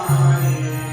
Jaya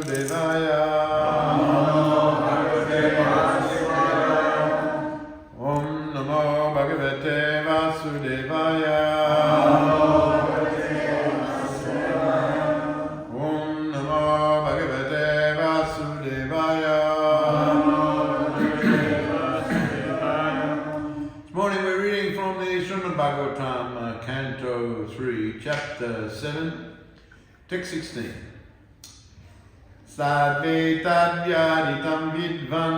Vasudevaya. Om Namo Bhagavate Vasudevaya. Om Namo Bhagavate Vasudevaya. This morning we're reading from the Srimad Bhagavatam, Canto 3, Chapter 7, Text 16. Sadve tadvyaditam vidvan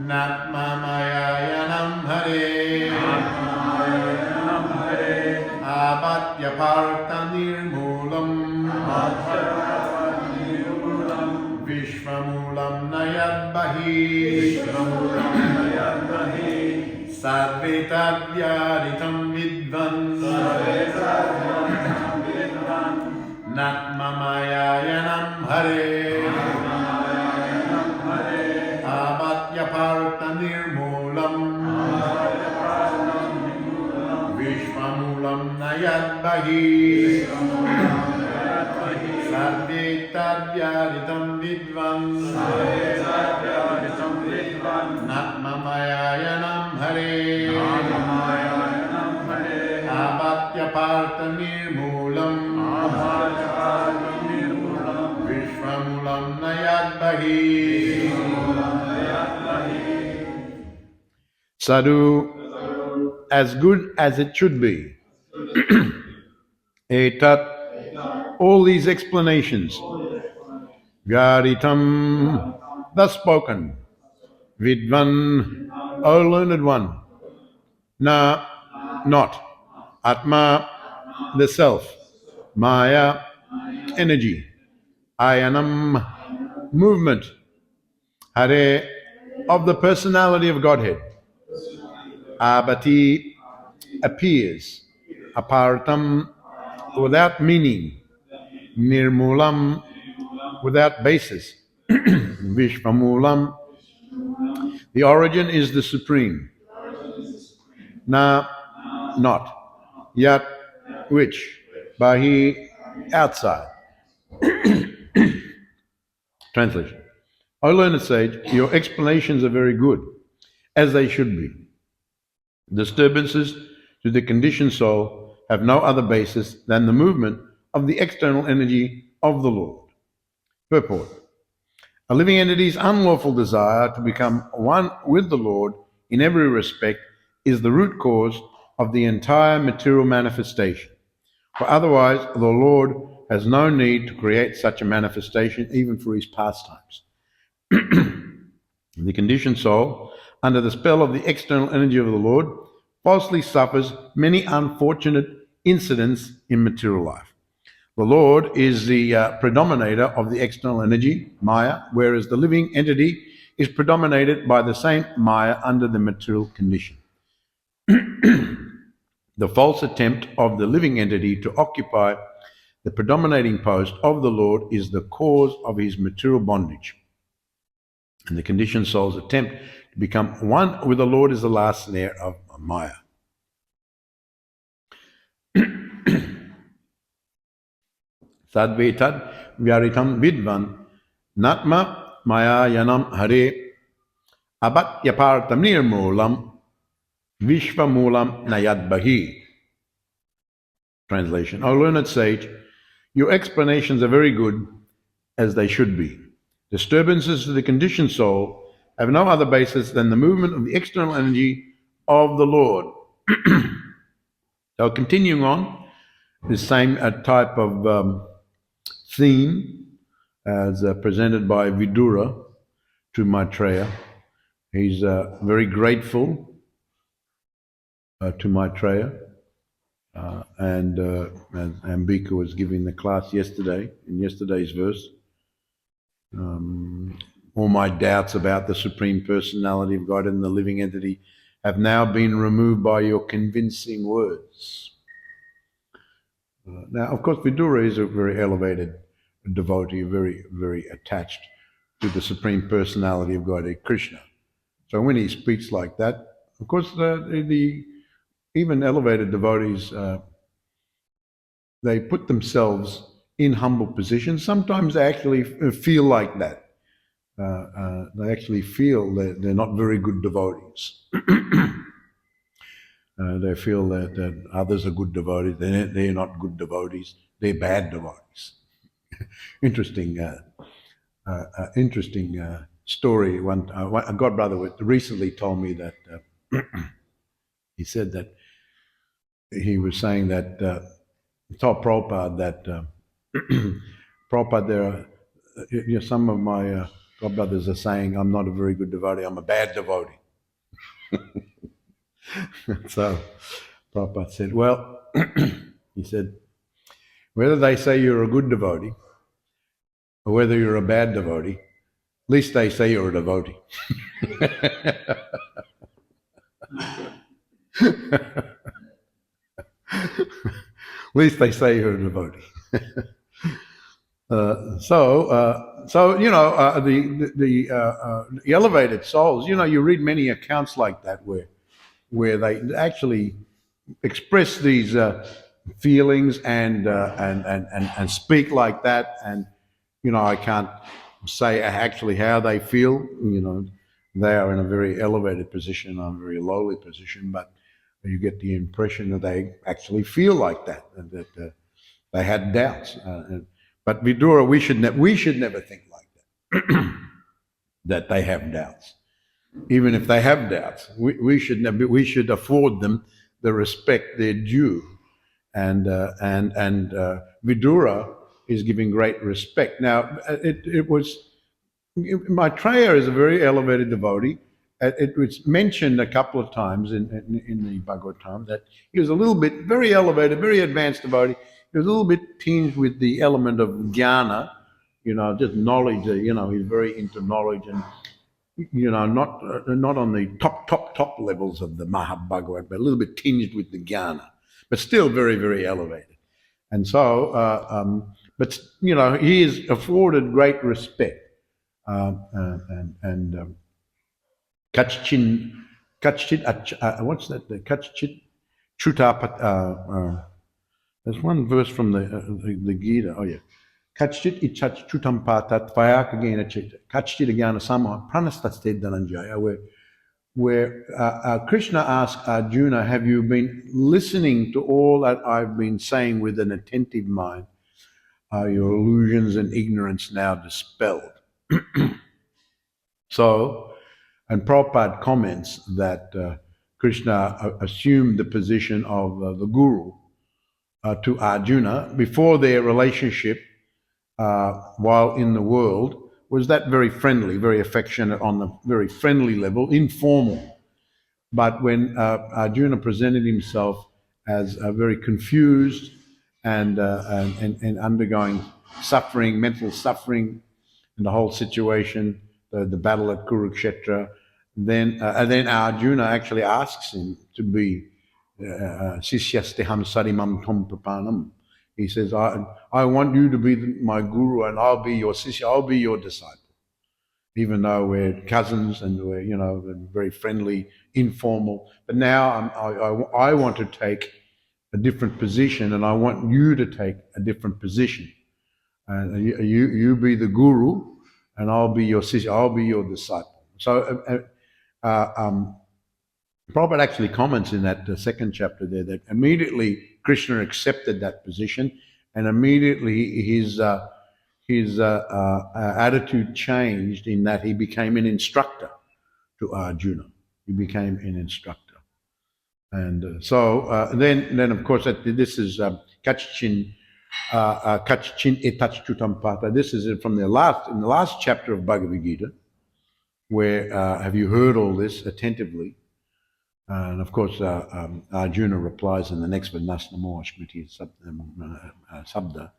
natmamayayanam hare abatya parta nirmulam vishvamulam nayadbahi sadve tadvyaditam vidvan natmamayayanam hare abatya parta nirmulam vishvamulam nayadbahi sadve tadvyaditam vidvan natmamayayanam hare abatya parta nirmulam vishvamulam nayadbahi. Sadhu, as good as it should be. Etat, all these explanations. Vyaditam, thus spoken. Vidvan, O learned one. Na, not. Atma, the self. Maya, energy. Ayanam, movement. Hare, of the personality of Godhead. Abati, appears. Apartam, without meaning. Nirmulam, without basis. Vishvamulam, the origin is the supreme. Na, not. Yat, which. Bahi, outside. Translation. O learned sage, your explanations are very good, as they should be. Disturbances to the conditioned soul have no other basis than the movement of the external energy of the Lord. Purport. A living entity's unlawful desire to become one with the Lord in every respect is the root cause of the entire material manifestation. For otherwise, the Lord has no need to create such a manifestation even for his pastimes. The conditioned soul, under the spell of the external energy of the Lord, falsely suffers many unfortunate incidents in material life. The Lord is the predominator of the external energy, Maya, whereas the living entity is predominated by the same Maya under the material condition. The false attempt of the living entity to occupy the predominating post of the Lord is the cause of his material bondage. And the conditioned soul's attempt to become one with the Lord is the last snare of Maya. Sadvetad vyaritam vidvan natma maya yanam hare abatyapartam nirmulam vishvamulam nayadbahi. Translation. O learned sage, your explanations are very good, as they should be. Disturbances to the conditioned soul have no other basis than the movement of the external energy of the Lord. So continuing on, this same type of theme as presented by Vidura to Maitreya. He's very grateful to Maitreya. And as Ambika was giving the class yesterday, in yesterday's verse, all my doubts about the Supreme Personality of God and the living entity have now been removed by your convincing words. Now, of course, Vidura is a very elevated devotee, very, very attached to the Supreme Personality of God, Krishna. So when he speaks like that, of course, the even elevated devotees, they put themselves in humble positions, sometimes they actually feel like that. They actually feel that they're not very good devotees. They feel that others are good devotees. They're not good devotees. They're bad devotees. Interesting, interesting story. A godbrother recently told me that he said that he was saying that told Prabhupada that Prabhupada, there are some of my godbrothers are saying I'm not a very good devotee. I'm a bad devotee. So Prabhupada said, well, he said, whether they say you're a good devotee or whether you're a bad devotee, at least they say you're a devotee. At least they say you're a devotee. So you know, the elevated souls. You know, you read many accounts like that where they actually express these feelings and speak like that. And you know, I can't say actually how they feel. You know, they are in a very elevated position, a very lowly position, but you get the impression that they actually feel like that, and that they had doubts. But Vidura, we should never think like that. That they have doubts. Even if they have doubts, we should afford them the respect they're due, and Vidura is giving great respect. Now, it was Maitreya is a very elevated devotee. It was mentioned a couple of times in the Bhagavatam that he was a little bit very elevated, very advanced devotee. He was a little bit tinged with the element of jnana, you know, just knowledge. You know, he's very into knowledge, and you know, not on the top levels of the Mahabhagavat, but a little bit tinged with the jnana, but still very, very elevated. And so, but you know, he is afforded great respect. And Kachchin, what's that? The Kachchit Chuta. There's one verse from the Gita. Oh yeah, Kachchit Ichach Chutam Patat Vayakagena Chita. Kachchit Agana Sama Pranastaste Dhananjaya, where Krishna asked Arjuna, "Have you been listening to all that I've been saying with an attentive mind? Are your illusions and ignorance now dispelled?" So, and Prabhupada comments that Krishna assumed the position of the guru to Arjuna before their relationship while in the world was that very friendly, very affectionate on the very friendly level, informal. But when Arjuna presented himself as very confused and undergoing suffering, mental suffering, and the whole situation, the battle at Kurukshetra, then Arjuna actually asks him to be Sishyasteham Sarimam Tom Prapanam. He says, I want you to be my guru and I'll be your Sishya, I'll be your disciple. Even though we're cousins and we're, you know, very friendly, informal. But now I want to take a different position and I want you to take a different position. And you be the guru and I'll be your Sishya, I'll be your disciple. So Prabhupada actually comments in that second chapter there that immediately Krishna accepted that position and immediately his attitude changed in that he became an instructor to Arjuna. He became an instructor. And then of course, this is Kachchin Etachchutam Pata. This is from in the last chapter of Bhagavad Gita, where have you heard all this attentively? And of course, Arjuna replies in the next one, Nasnamo Ashmiti Sabda.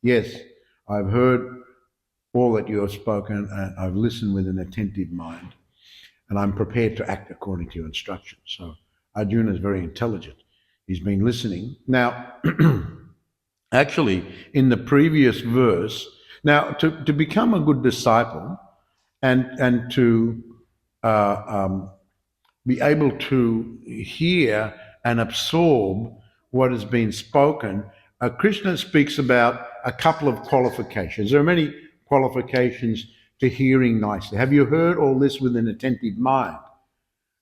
Yes, I've heard all that you have spoken, and I've listened with an attentive mind, and I'm prepared to act according to your instructions. So Arjuna is very intelligent. He's been listening. Now, actually, in the previous verse, now to become a good disciple and to be able to hear and absorb what has been spoken, Krishna speaks about a couple of qualifications. There are many qualifications to hearing nicely. Have you heard all this with an attentive mind?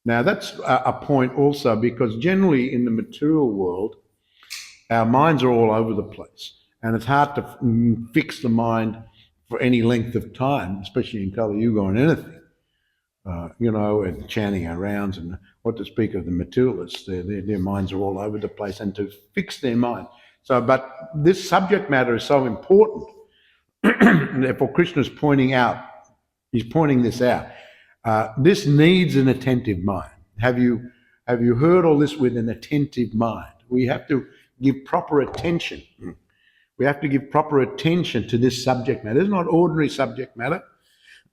Now, that's a point also, because generally in the material world, our minds are all over the place, and it's hard to fix the mind for any length of time, especially in Kali Yuga or anything. And chanting our rounds, and what to speak of the materialists, their minds are all over the place, and to fix their mind. So, but this subject matter is so important. And therefore, Krishna's he's pointing this out. This needs an attentive mind. Have you heard all this with an attentive mind? We have to give proper attention. We have to give proper attention to this subject matter. It's not ordinary subject matter.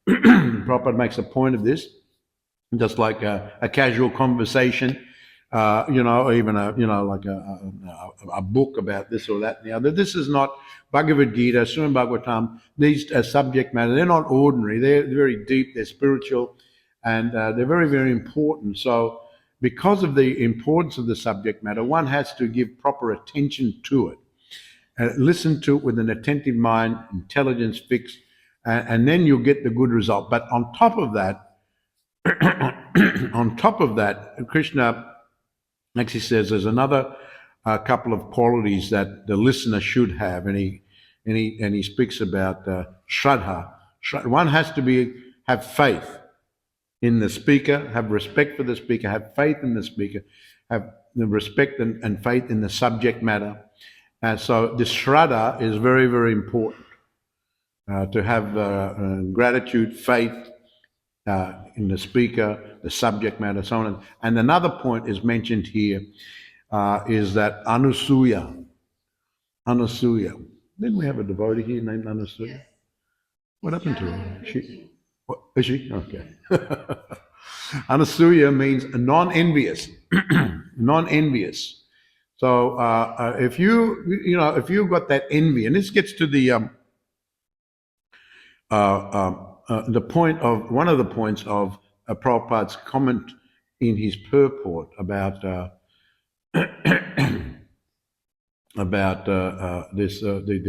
Prabhupada makes a point of this, just like a casual conversation, even a book about this or that and the other. This is not Bhagavad Gita, Srimad Bhagavatam. These subject matter, they're not ordinary. They're very deep, they're spiritual, and they're very, very important. So because of the importance of the subject matter, one has to give proper attention to it. Listen to it with an attentive mind, intelligence fixed, and then you'll get the good result. But on top of that, Krishna actually says there's another couple of qualities that the listener should have, and he speaks about shraddha. One has to have faith in the speaker, have respect for the speaker, have faith in the speaker, have the respect and faith in the subject matter. And so this shraddha is very, very important. To have gratitude, faith in the speaker, the subject matter, so on. And another point is mentioned here is that Anusuya. Didn't we have a devotee here named Anusuya? Yes. What happened to her? Is she? Okay. Anusuya means non-envious. Non-envious. So if you've got that envy, and this gets to the point of one of the points of Prabhupada's comment in his purport about the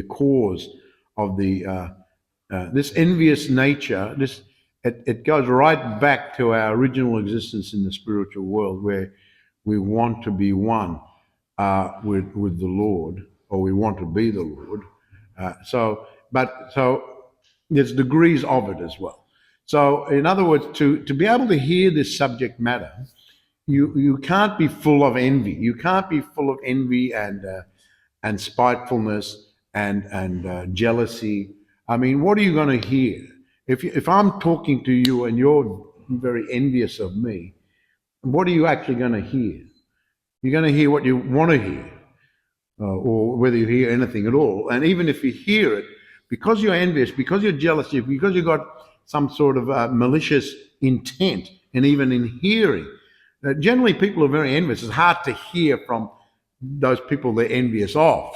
cause of this envious nature. It goes right back to our original existence in the spiritual world, where we want to be one with the Lord, or we want to be the Lord. So there's degrees of it as well. So in other words, to be able to hear this subject matter, you can't be full of envy. You can't be full of envy and spitefulness and jealousy. I mean, what are you going to hear? If I'm talking to you and you're very envious of me, what are you actually going to hear? You're going to hear what you want to hear, or whether you hear anything at all. And even if you hear it, because you're envious, because you're jealous, because you've got some sort of malicious intent, and even in hearing, generally people are very envious. It's hard to hear from those people they're envious of.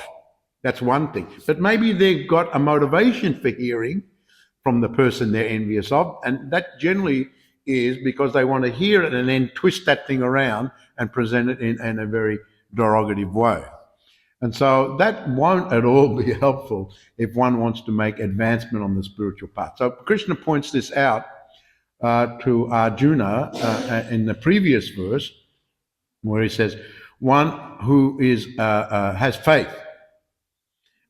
That's one thing. But maybe they've got a motivation for hearing from the person they're envious of, and that generally is because they want to hear it and then twist that thing around and present it in a very derogative way. And so that won't at all be helpful if one wants to make advancement on the spiritual path. So Krishna points this out to Arjuna in the previous verse, where he says, one who has faith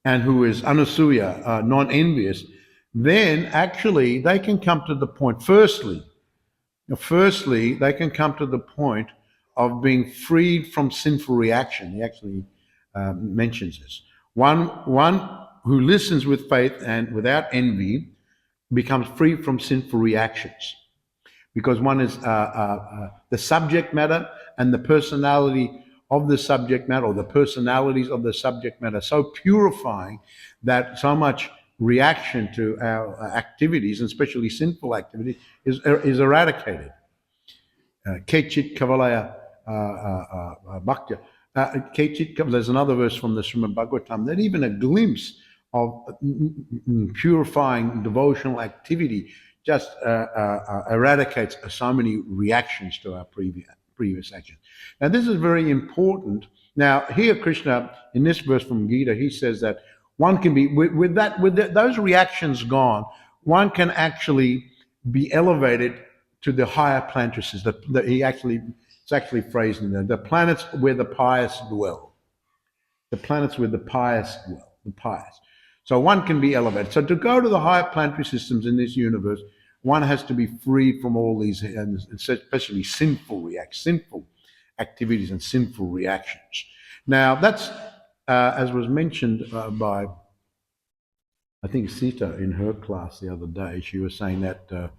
and who is Anusuya, non-envious, then actually they can come to the point, firstly, they can come to the point of being freed from sinful reaction. He actually mentions this. One who listens with faith and without envy becomes free from sinful reactions, because one is the subject matter and the personality of the subject matter, or the personalities of the subject matter, so purifying that so much reaction to our activities, and especially sinful activity, is eradicated. Kechit kavalaya bhaktya. There's another verse from the Srimad Bhagavatam that even a glimpse of purifying devotional activity just eradicates so many reactions to our previous actions. Now, this is very important. Now, here Krishna, in this verse from Gita, he says that one can be, those reactions gone, one can actually be elevated to the higher planetries. It's actually phrased in there, the planets where the pious dwell. The planets where the pious dwell, the pious. So one can be elevated. So to go to the higher planetary systems in this universe, one has to be free from all these, and especially sinful activities and sinful reactions. Now that's, as was mentioned by, I think Sita in her class the other day, she was saying that the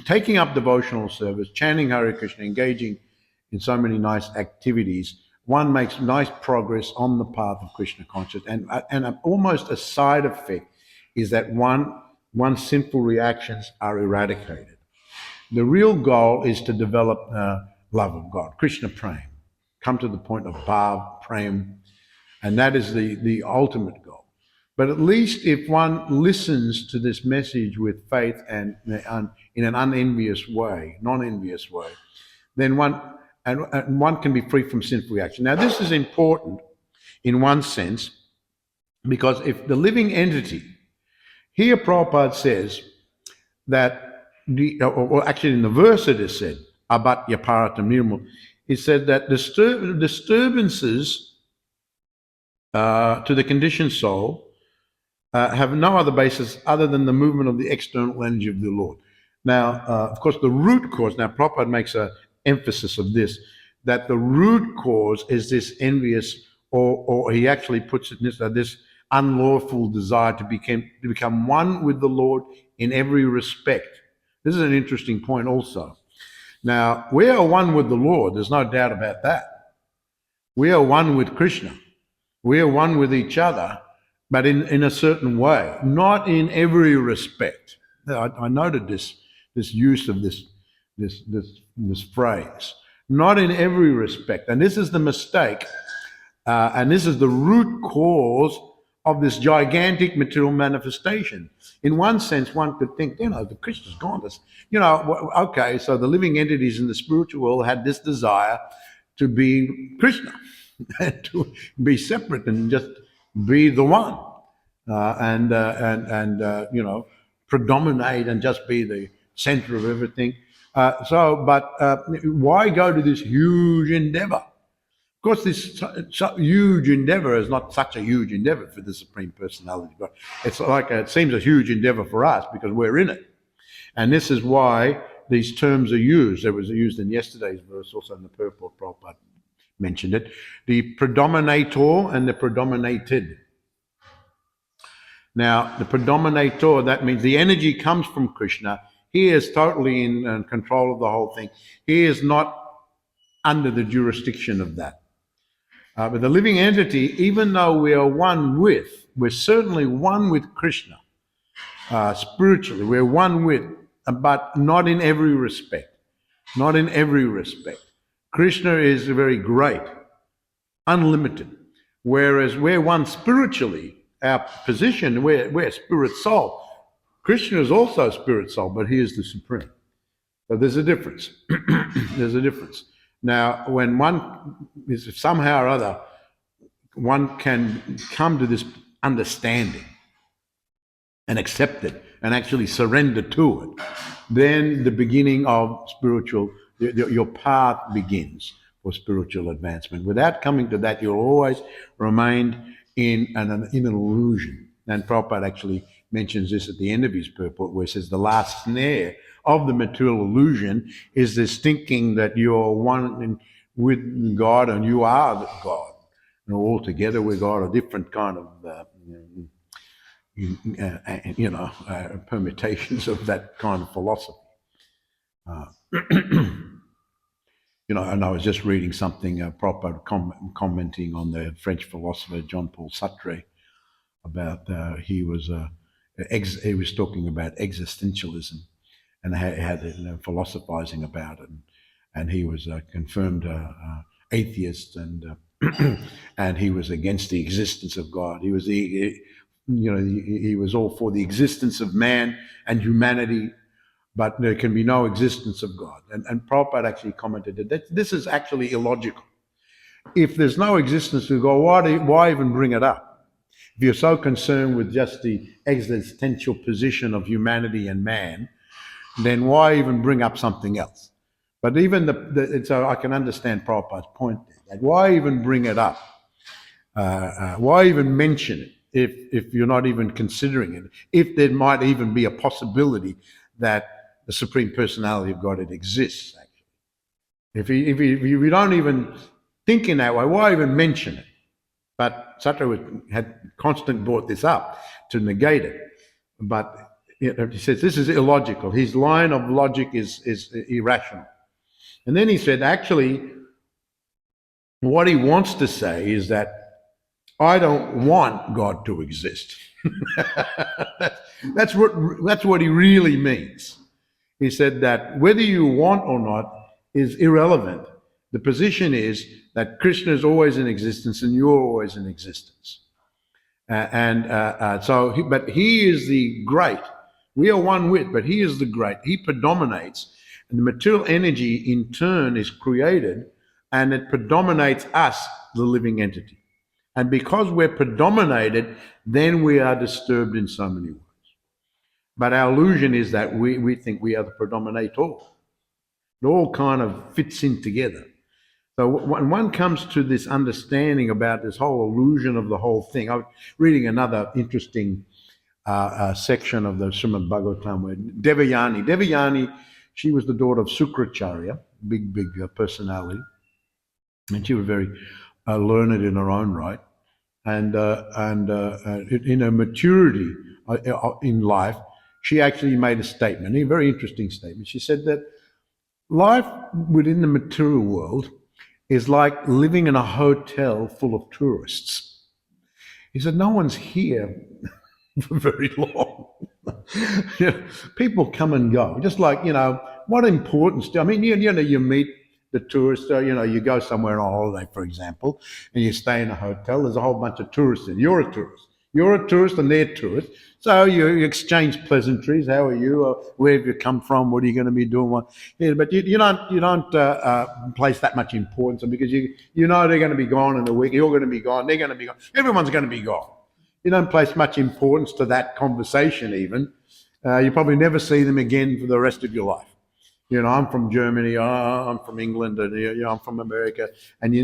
taking up devotional service, chanting Hare Krishna, engaging in so many nice activities, one makes nice progress on the path of Krishna consciousness, and almost a side effect is that one's sinful reactions are eradicated. The real goal is to develop love of God, Krishna Prem, come to the point of Bhav Prem, and that is the ultimate goal. But at least if one listens to this message with faith and in an non-envious way, then one can be free from sinful reaction. Now, this is important in one sense, because if the living entity, here Prabhupada says that, or actually in the verse it is said, Abat Yaparatam Nirmal, it said that disturbances to the conditioned soul have no other basis other than the movement of the external energy of the Lord. Now, of course, the root cause, now Prabhupada makes an emphasis of this, that the root cause is this envious, or he actually puts it in this unlawful desire to become one with the Lord in every respect. This is an interesting point also. Now, we are one with the Lord, there's no doubt about that. We are one with Krishna. We are one with each other, but in a certain way, not in every respect. I noted this use of this phrase, not in every respect. And this is the mistake, and this is the root cause of this gigantic material manifestation. In one sense, one could think, the Krishna's gone. Okay, so the living entities in the spiritual world had this desire to be Krishna, to be separate and just be the one, and predominate and just be the center of everything. But why go to this huge endeavor? Of course, this huge endeavor is not such a huge endeavor for the Supreme Personality, but it seems a huge endeavor for us because we're in it. And this is why these terms are used. It was used in yesterday's verse, also in the purport. Prabhupada mentioned it. The predominator and the predominated. Now, the predominator, that means the energy comes from Krishna. He is totally in control of the whole thing. He is not under the jurisdiction of that. But the living entity, even though we're certainly one with Krishna. Spiritually, we're one with, but not in every respect. Not in every respect. Krishna is very great, unlimited. Whereas we're one spiritually, our position, we're spirit soul. Krishna is also spirit soul, but he is the supreme. So there's a difference. There's a difference. Now, when one is somehow or other, one can come to this understanding and accept it and actually surrender to it, then the beginning of your path begins for spiritual advancement. Without coming to that, you'll always remain in an illusion. And Prabhupada actually mentions this at the end of his purport, where he says the last snare of the material illusion is this thinking that you're one with God and you are God. And all together we're God, a different kind of permutations of that kind of philosophy. And I was just reading something, Prabhupada commenting on the French philosopher Jean-Paul Sartre about he was talking about existentialism and had philosophizing about it, and he was a confirmed atheist, and and he was against the existence of God. He was he was all for the existence of man and humanity, but there can be no existence of God. And Prabhupada actually commented that this is actually illogical. If there's no existence of God, why even bring it up? If you're so concerned with just the existential position of humanity and man, then why even bring up something else? But even so I can understand Prabhupada's point there, that why even bring it up? Why even mention it if you're not even considering it? If there might even be a possibility that the Supreme Personality of God, it exists, actually. If you don't even think in that way, why even mention it? But Sattva had constantly brought this up to negate it. But he says this is illogical. His line of logic is irrational. And then he said, actually, what he wants to say is that I don't want God to exist. That's what he really means. He said that whether you want or not is irrelevant. The position is that Krishna is always in existence and you're always in existence. But he is the great. We are one with, but he is the great. He predominates. And the material energy in turn is created and it predominates us, the living entity. And because we're predominated, then we are disturbed in so many ways. But our illusion is that we think we are the predominator. It all kind of fits in together. So when one comes to this understanding about this whole illusion of the whole thing, I'm reading another interesting section of the Srimad Bhagavatam where Devayani, she was the daughter of Sukracharya, big personality, and she was very learned in her own right. And in her maturity in life, she actually made a statement, a very interesting statement. She said that life within the material world is like living in a hotel full of tourists. He said, no one's here for very long. People come and go. Just like, what importance do, you meet the tourists, you go somewhere on holiday, for example, and you stay in a hotel, there's a whole bunch of tourists in. You're a tourist. You're a tourist and they're tourists. So you exchange pleasantries. How are you? Where have you come from? What are you going to be doing? But you don't place that much importance because you know they're going to be gone in a week. You're going to be gone. They're going to be gone. Everyone's going to be gone. You don't place much importance to that conversation even. You probably never see them again for the rest of your life. I'm from Germany, I'm from England, and I'm from America, and you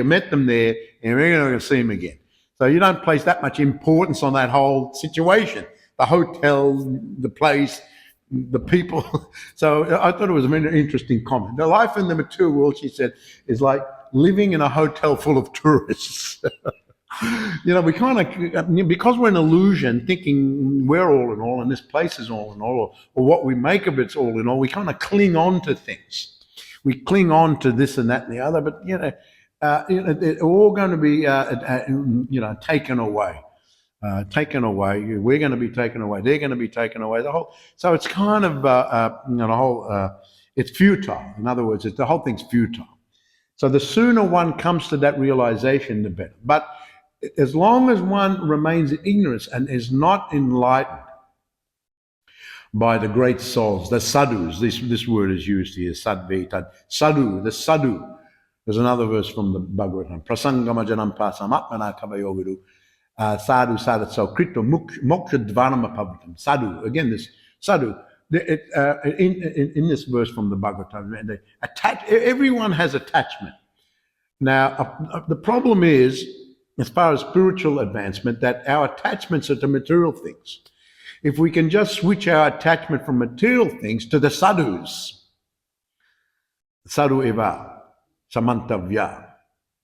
met them there, and you're never going to see them again. So you don't place that much importance on that whole situation, the hotel, the place, the people. So I thought it was a very interesting comment. The life in the material world, she said, is like living in a hotel full of tourists. We kind of, because we're an illusion, thinking we're all in all and this place is all in all, or what we make of it's all in all, we kind of cling on to things. We cling on to this and that and the other, but, they're all going to be, taken away. Taken away. We're going to be taken away. They're going to be taken away. So it's kind of, it's futile. In other words, the whole thing's futile. So the sooner one comes to that realization, the better. But as long as one remains in ignorance and is not enlightened by the great souls, the sadhus, this word is used here, sadveta, sadhu, the sadhu. There's another verse from the Bhagavatam, prasangamajanam pasamatmana kavayovidu, sadhu sadatso krito moksha dvarama pavatam. Sadhu, again this sadhu. In this verse from the Bhagavatam, everyone has attachment. Now, the problem is, as far as spiritual advancement, that our attachments are to material things. If we can just switch our attachment from material things to the sadhus, sadhu eva, samantavya,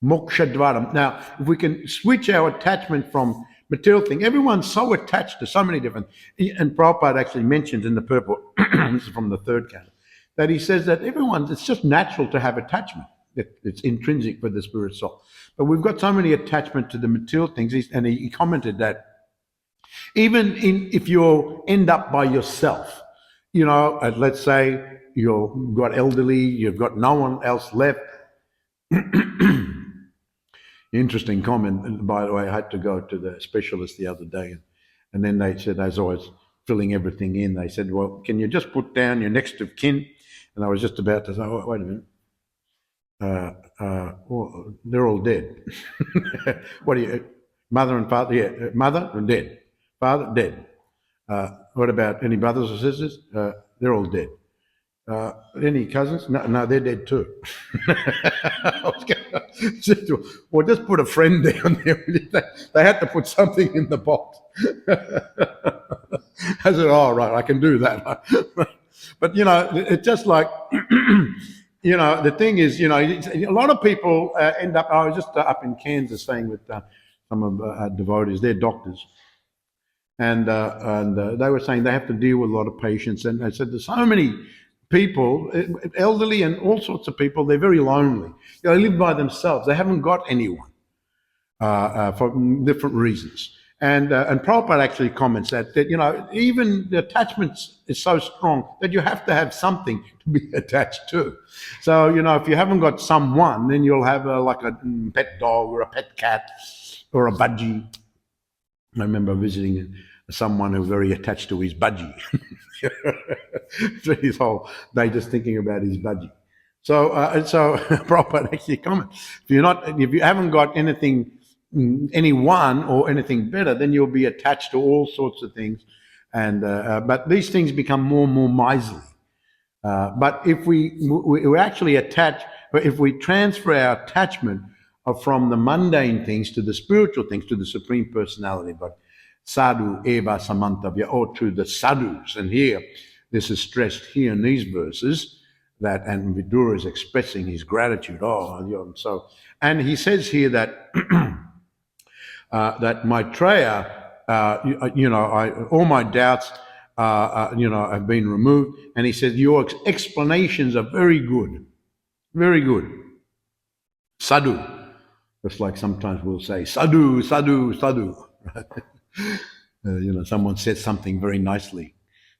moksha dvaram. Now, if we can switch our attachment from material things, everyone's so attached to so many different, and Prabhupada actually mentions in the purport, this is from the third canto, that he says that it's just natural to have attachment. It's intrinsic for the spirit soul. But we've got so many attachment to the material things, and he commented that even if you end up by yourself, let's say you've got elderly, you've got no one else left. Interesting comment, and by the way, I had to go to the specialist the other day, and then they said, as always, filling everything in. They said, well, can you just put down your next of kin? And I was just about to say, oh, wait a minute. Well, they're all dead. What do you, mother and father? Yeah, mother and dead. Father, dead. What about any brothers or sisters? They're all dead. Any cousins? No, they're dead too. I was gonna, well, just put a friend down there. They had to put something in the box. I said, oh, right, I can do that. But, it's just like, the thing is, a lot of people end up, I was just up in Kansas staying with some of our devotees, they're doctors. And they were saying they have to deal with a lot of patients. And they said there's so many people, elderly and all sorts of people, they're very lonely. They live by themselves. They haven't got anyone for different reasons. And Prabhupada actually comments that even the attachment is so strong that you have to have something to be attached to. So, if you haven't got someone, then you'll have like a pet dog or a pet cat or a budgie. I remember visiting someone who was very attached to his budgie. His whole day just thinking about his budgie. So Prabhupada actually comments, if you haven't got anyone or anything better, then you'll be attached to all sorts of things, and but these things become more and more miserly. But if we actually if we transfer our attachment from the mundane things to the spiritual things, to the Supreme Personality, but sadhu eva samantavya, or to the sadhus, and here this is stressed here in these verses, that, and Vidura is expressing his gratitude. And he says here that that Maitreya, all my doubts, have been removed. And he says, your explanations are very good. Very good. Sadhu. Just like sometimes we'll say, sadhu, sadhu, sadhu. Someone says something very nicely.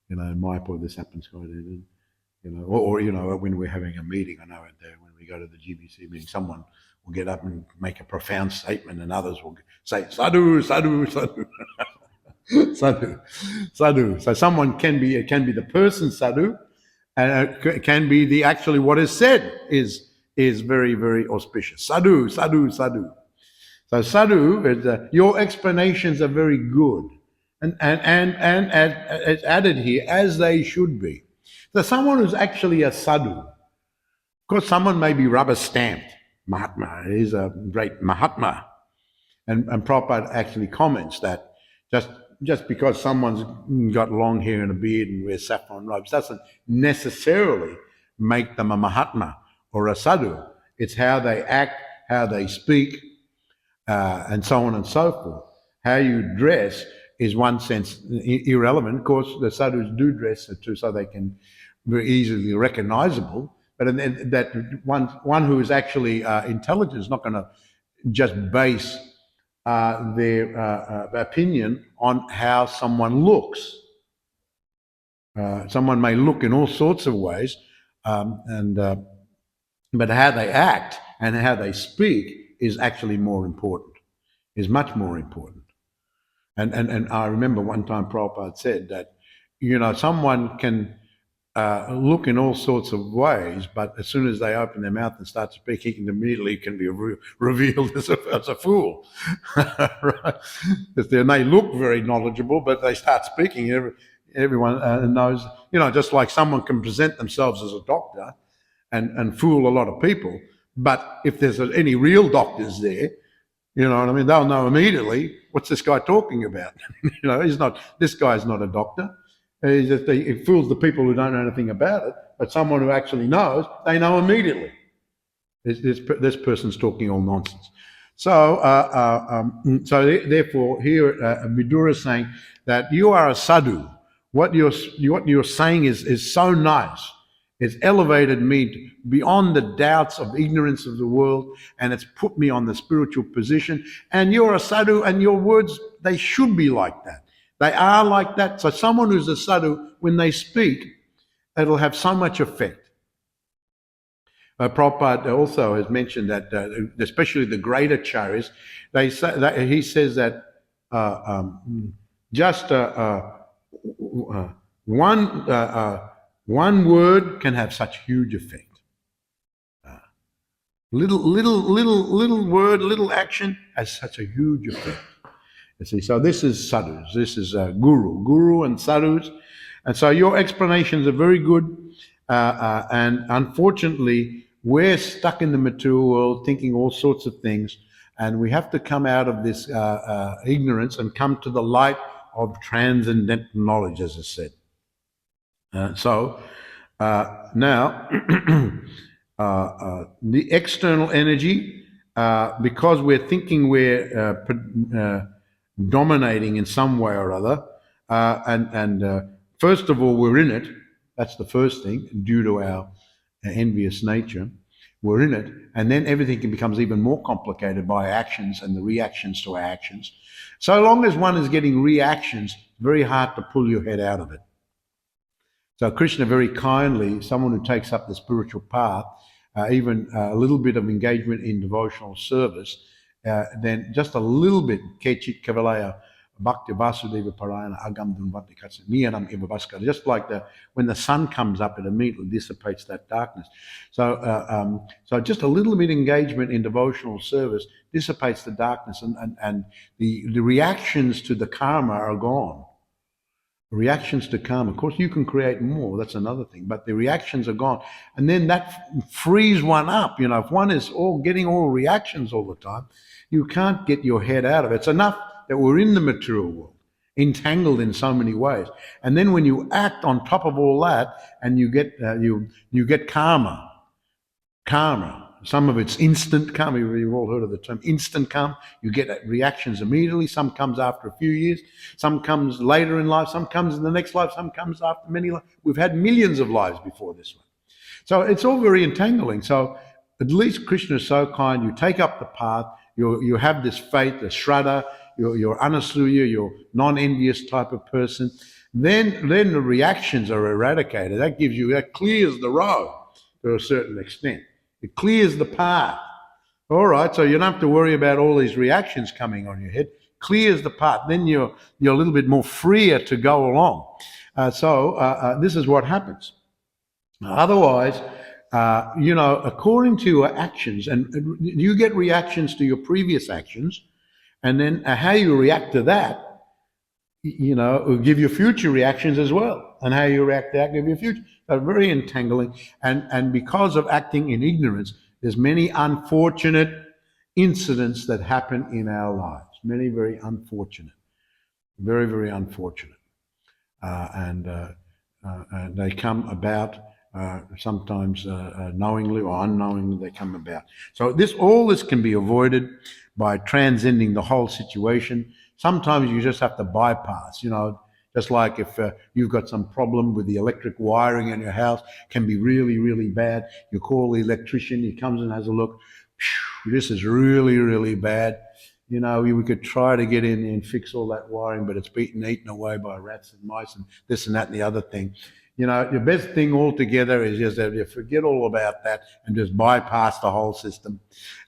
In Mayapur, this happens quite often. Or when we're having a meeting, I know when we go to the GBC meeting, someone will get up and make a profound statement, and others will say, sadhu, sadhu, sadhu. Sadhu, sadhu. So it can be the person sadhu, and it can be actually what is said is very, very auspicious. Sadhu, sadhu, sadhu. So sadhu is your explanations are very good, and as added here, as they should be. So someone who's actually a sadhu, of course, someone may be rubber stamped. Mahatma is a great Mahatma, and Prabhupada actually comments that just because someone's got long hair and a beard and wears saffron robes doesn't necessarily make them a Mahatma or a sadhu. It's how they act, how they speak, and so on and so forth. How you dress is one sense irrelevant. Of course, the sadhus do dress too, so they can be easily recognizable. But that one who is actually intelligent is not going to just base their opinion on how someone looks. Someone may look in all sorts of ways, but how they act and how they speak is actually more important, is much more important. And I remember one time Prabhupada said that, someone can look in all sorts of ways, but as soon as they open their mouth and start speaking, immediately can be revealed as a fool. Right? Because they may look very knowledgeable, but they start speaking, everyone knows, just like someone can present themselves as a doctor and fool a lot of people, but if there's any real doctors there, they'll know immediately, what's this guy talking about? This guy's not a doctor. It fools the people who don't know anything about it, but someone who actually knows, they know immediately. This person's talking all nonsense. So therefore, here Vidura is saying that you are a sadhu. What you're saying is so nice. It's elevated me beyond the doubts of ignorance of the world, and it's put me on the spiritual position. And you're a sadhu, and your words, they should be like that. They are like that. So someone who's a sadhu, when they speak, it'll have so much effect. Prabhupada also has mentioned that, especially the great acharyas, he says that one word can have such huge effect. Little word, little action has such a huge effect. You see, so this is sadhus, this is guru and sadhus. And so your explanations are very good. And unfortunately, we're stuck in the material world thinking all sorts of things. And we have to come out of this ignorance and come to the light of transcendental knowledge, as I said. Now, the external energy, because we're thinking we're dominating in some way or other, first of all, we're in it. That's the first thing, due to our envious nature. We're in it, and then everything becomes even more complicated by actions and the reactions to our actions. So long as one is getting reactions, very hard to pull your head out of it. So Krishna very kindly, someone who takes up the spiritual path, even a little bit of engagement in devotional service, then just a little bit, Kechit Kavalaya, Bhakti Vasudeva Parayana Agam Dunvati Katsa, Niyanam Eva Bhaskara, just like when the sun comes up, it immediately dissipates that darkness. So just a little bit engagement in devotional service dissipates the darkness, and the reactions to the karma are gone. Reactions to karma. Of course, you can create more. That's another thing. But the reactions are gone. And then that frees one up. If one is getting all reactions all the time, you can't get your head out of it. It's enough that we're in the material world, entangled in so many ways. And then when you act on top of all that, and you get karma. Some of it's instant karma. You've all heard of the term instant karma. You get reactions immediately. Some comes after a few years. Some comes later in life. Some comes in the next life. Some comes after many lives. We've had millions of lives before this one. So it's all very entangling. So at least Krishna is so kind. You take up the path. You have this faith, the shraddha. You're anasuya. You're non-envious type of person. Then the reactions are eradicated. That clears the road to a certain extent. It clears the path. All right, so you don't have to worry about all these reactions coming on your head. Clears the path. Then you're a little bit more freer to go along. This is what happens. Otherwise, according to your actions, and you get reactions to your previous actions, and then how you react to that, will give you future reactions as well. And how you react to that give you future. So very entangling. And because of acting in ignorance, there's many unfortunate incidents that happen in our lives. Many very unfortunate. Very, very unfortunate. And they come about sometimes knowingly or unknowingly they come about. So all this can be avoided by transcending the whole situation. Sometimes you just have to bypass, just like if you've got some problem with the electric wiring in your house, can be really, really bad. You call the electrician, he comes and has a look. This is really, really bad. We could try to get in and fix all that wiring, but it's eaten away by rats and mice and this and that and the other thing. The best thing altogether is just that you forget all about that and just bypass the whole system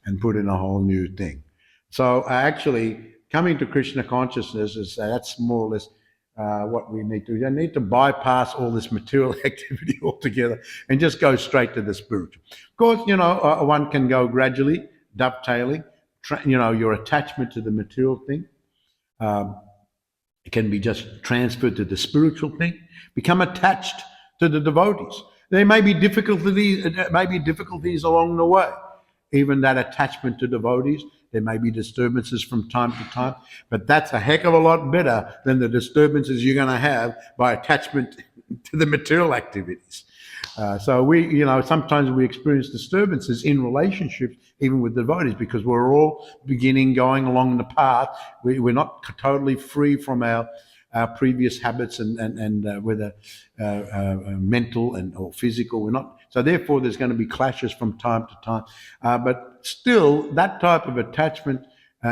and put in a whole new thing. So actually, coming to Krishna consciousness that's more or less what we need to do. You need to bypass all this material activity altogether and just go straight to the spiritual. Of course, one can go gradually, dovetailing, your attachment to the material thing. It can be just transferred to the spiritual thing. Become attached to the devotees. There may be difficulties along the way. Even that attachment to devotees, there may be disturbances from time to time, but that's a heck of a lot better than the disturbances you're going to have by attachment to the material activities. Sometimes we experience disturbances in relationships, even with devotees, because we're all going along the path. We're not totally free from our previous habits and whether mental or physical. We're not. So therefore, there's going to be clashes from time to time. But still, that type of attachment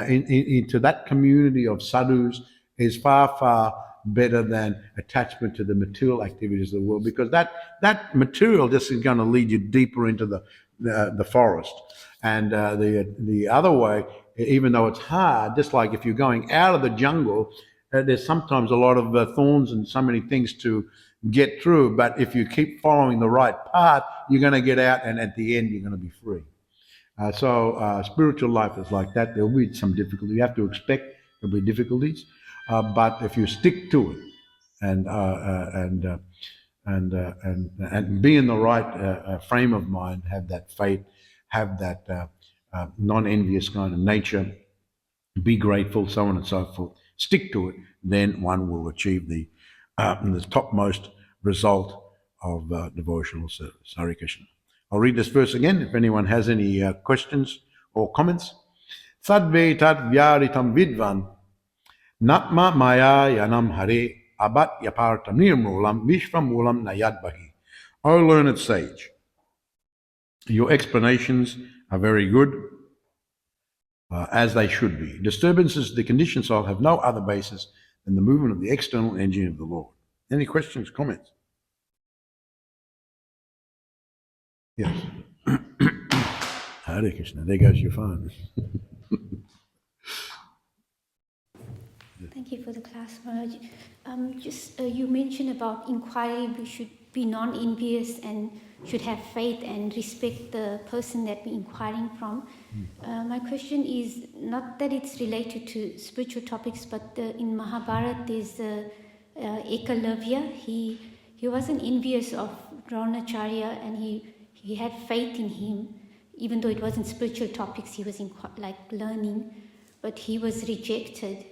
into that community of sadhus is far, far better than attachment to the material activities of the world, because that material just is going to lead you deeper into the forest. And the other way, even though it's hard, just like if you're going out of the jungle there's sometimes a lot of thorns and so many things to get through. But if you keep following the right path, you're going to get out, and at the end, you're going to be free. So spiritual life is like that. There'll be some difficulty. You have to expect there'll be difficulties, but if you stick to it and and be in the right frame of mind, have that faith, have that non-envious kind of nature, be grateful, so on and so forth. Stick to it, then one will achieve the topmost result of devotional service. Hare Krishna. I'll read this verse again if anyone has any questions or comments. Sadve tat vyaritam vidvan natma maya yanam hare abat yapartam nirmulam vishvamulam nayadbahi. O learned sage, your explanations are very good, as they should be. Disturbances to the conditioned soul have no other basis than the movement of the external energy of the Lord. Any questions, comments? Yes. Hare Krishna. There goes your phone. Thank you for the class, Maharaj. You mentioned about inquiry. We should be non-envious and should have faith and respect the person that we're inquiring from. My question is not that it's related to spiritual topics, but in Mahabharata there's Ekalavya. He wasn't envious of Dronacharya, and he had faith in him, even though it wasn't spiritual topics. He was learning, but he was rejected.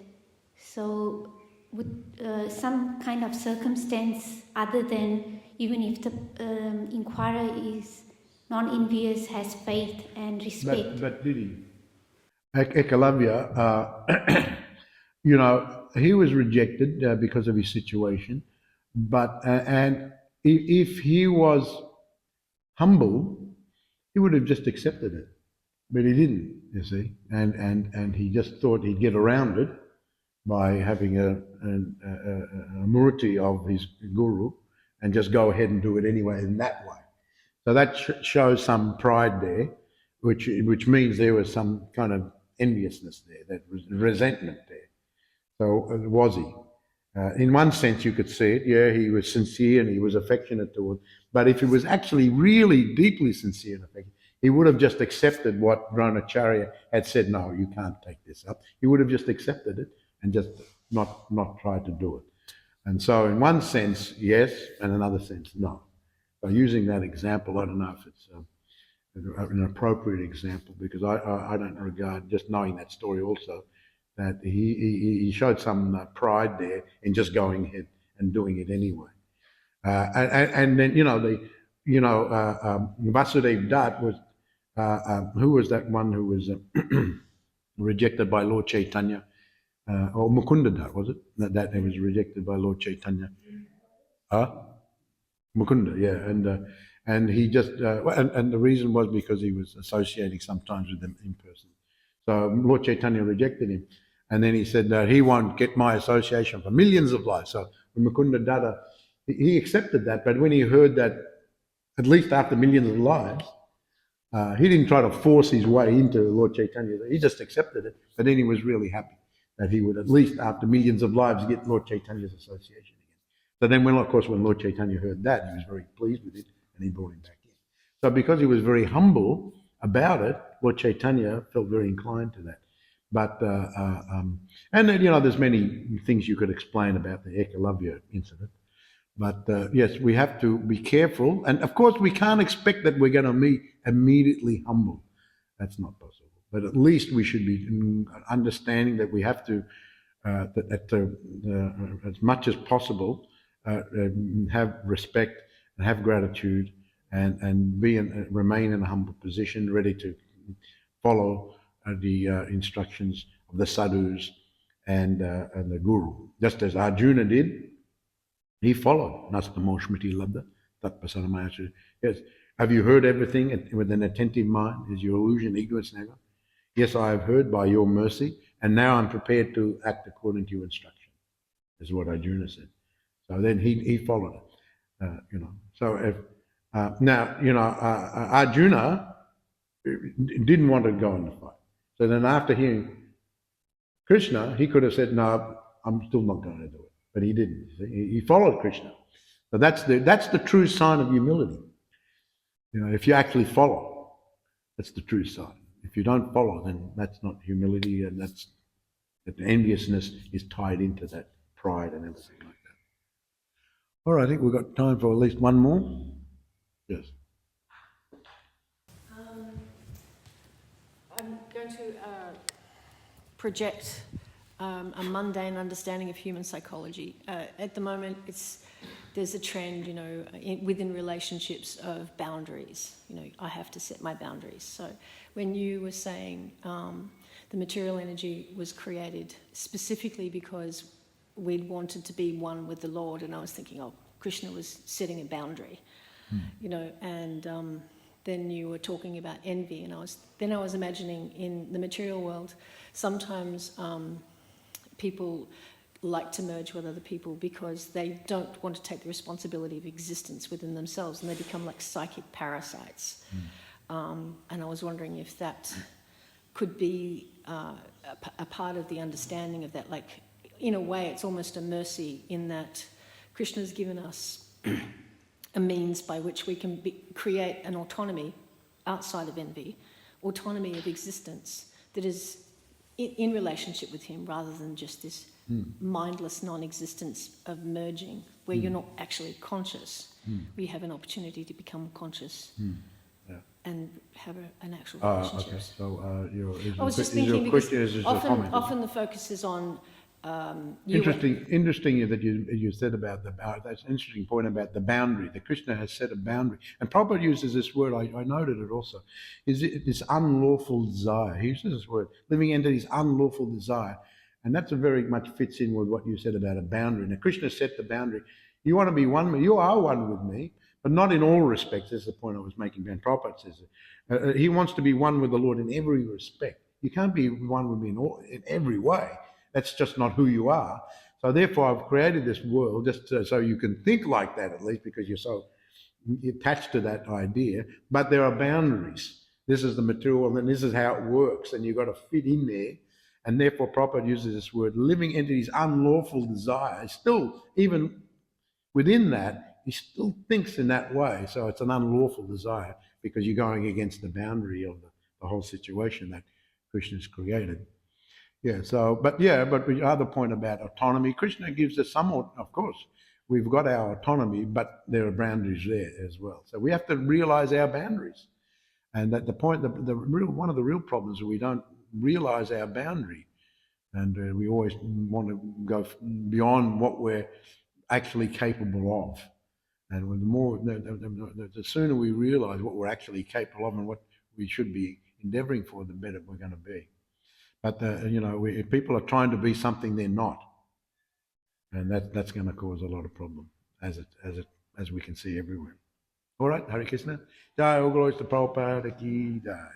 So would some kind of circumstance other than, even if the inquirer is non-envious, has faith and respect? But did he? Ekalavya, he was rejected because of his situation, but and if he was humble, he would have just accepted it, but he didn't. You see, and he just thought he'd get around it by having a murti of his guru and just go ahead and do it anyway in that way. So that shows some pride there, which means there was some kind of enviousness there, that resentment there. So was he? In one sense, you could see it. Yeah, he was sincere and he was affectionate toward. But if he was actually really deeply sincere and affectionate, he would have just accepted what Dronacharya had said. No, you can't take this up. He would have just accepted it and just not tried to do it. And so, in one sense, yes, and another sense, no. So, using that example, I don't know if it's an appropriate example, because I don't regard, just knowing that story also, that he showed some pride there in just going ahead and doing it anyway. And then Vasudev Dutt was who was that one who was rejected by Lord Chaitanya, or Mukunda Dutt, was it that was rejected by Lord Chaitanya? Mukunda, yeah, and he just and the reason was because he was associating sometimes with them in person. So Lord Chaitanya rejected him, and then he said that he won't get my association for millions of lives. So when Mukunda Datta, he accepted that, but when he heard that at least after millions of lives, he didn't try to force his way into Lord Chaitanya. He just accepted it, but then he was really happy that he would at least after millions of lives get Lord Chaitanya's association again. So then, of course, when Lord Chaitanya heard that, he was very pleased with it, and he brought him back in. So because he was very humble about it, Lord Chaitanya felt very inclined to that. But and then, there's many things you could explain about the Ekalavya incident. But yes, we have to be careful, and of course, we can't expect that we're going to be immediately humble. That's not possible. But at least we should be understanding that we have to, as much as possible, have respect and have gratitude, and remain in a humble position, ready to follow the instructions of the sadhus and the guru, just as Arjuna did. He followed. Nastamo Shmriti Labda Tat Pasaramaya. Yes. Have you heard everything with an attentive mind? Is your illusion ignorance never? Yes, I have heard by your mercy, and now I'm prepared to act according to your instruction, is what Arjuna said. So then he followed it. So if Arjuna didn't want to go in the fight. So then after hearing Krishna, he could have said, no, I'm still not going to do it. But he didn't. He followed Krishna. So that's the true sign of humility. If you actually follow, that's the true sign. If you don't follow, then that's not humility, and that enviousness is tied into that pride and everything like that. All right, I think we've got time for at least one more. Yes. I'm going to project a mundane understanding of human psychology. At the moment, there's a trend, within relationships of boundaries. I have to set my boundaries. So when you were saying the material energy was created specifically because we'd wanted to be one with the Lord, and I was thinking, Krishna was setting a boundary, and then you were talking about envy, and I was imagining in the material world, sometimes people like to merge with other people because they don't want to take the responsibility of existence within themselves, and they become like psychic parasites. And I was wondering if that could be a part of the understanding of that. Like, in a way, it's almost a mercy in that Krishna's given us a means by which we can create an autonomy outside of envy, autonomy of existence that is in relationship with him, rather than just this mindless non-existence of merging where you're not actually conscious. We have an opportunity to become conscious and have an actual relationship. Okay. So I was just thinking, because often the focus is on Interesting that you said about that's an interesting point about the boundary. That Krishna has set a boundary, and Prabhupada uses this word. I noted it also. Is this unlawful desire? He uses this word, living entities, unlawful desire, and that's very much fits in with what you said about a boundary. Now Krishna set the boundary. You want to be one. You are one with me, but not in all respects. That's the point I was making. Ben Prabhupada says it. He wants to be one with the Lord in every respect. You can't be one with me in every way. That's just not who you are. So therefore, I've created this world just so you can think like that, at least, because you're so attached to that idea. But there are boundaries. This is the material, and this is how it works, and you've got to fit in there. And therefore, Prabhupada uses this word, living entities, unlawful desire. Still, even within that, he still thinks in that way. So it's an unlawful desire because you're going against the boundary of the whole situation that Krishna's created. Yeah, but the other point about autonomy, Krishna gives us somewhat, of course, we've got our autonomy, but there are boundaries there as well. So we have to realize our boundaries. And at the point, one of the real problems is we don't realize our boundary. And we always want to go beyond what we're actually capable of. And the sooner we realize what we're actually capable of and what we should be endeavoring for, the better we're going to be. But if people are trying to be something they're not, and that's going to cause a lot of problem, as we can see everywhere. All right, Hare Krishna. Jai, all glories to Prabhupada ki jai.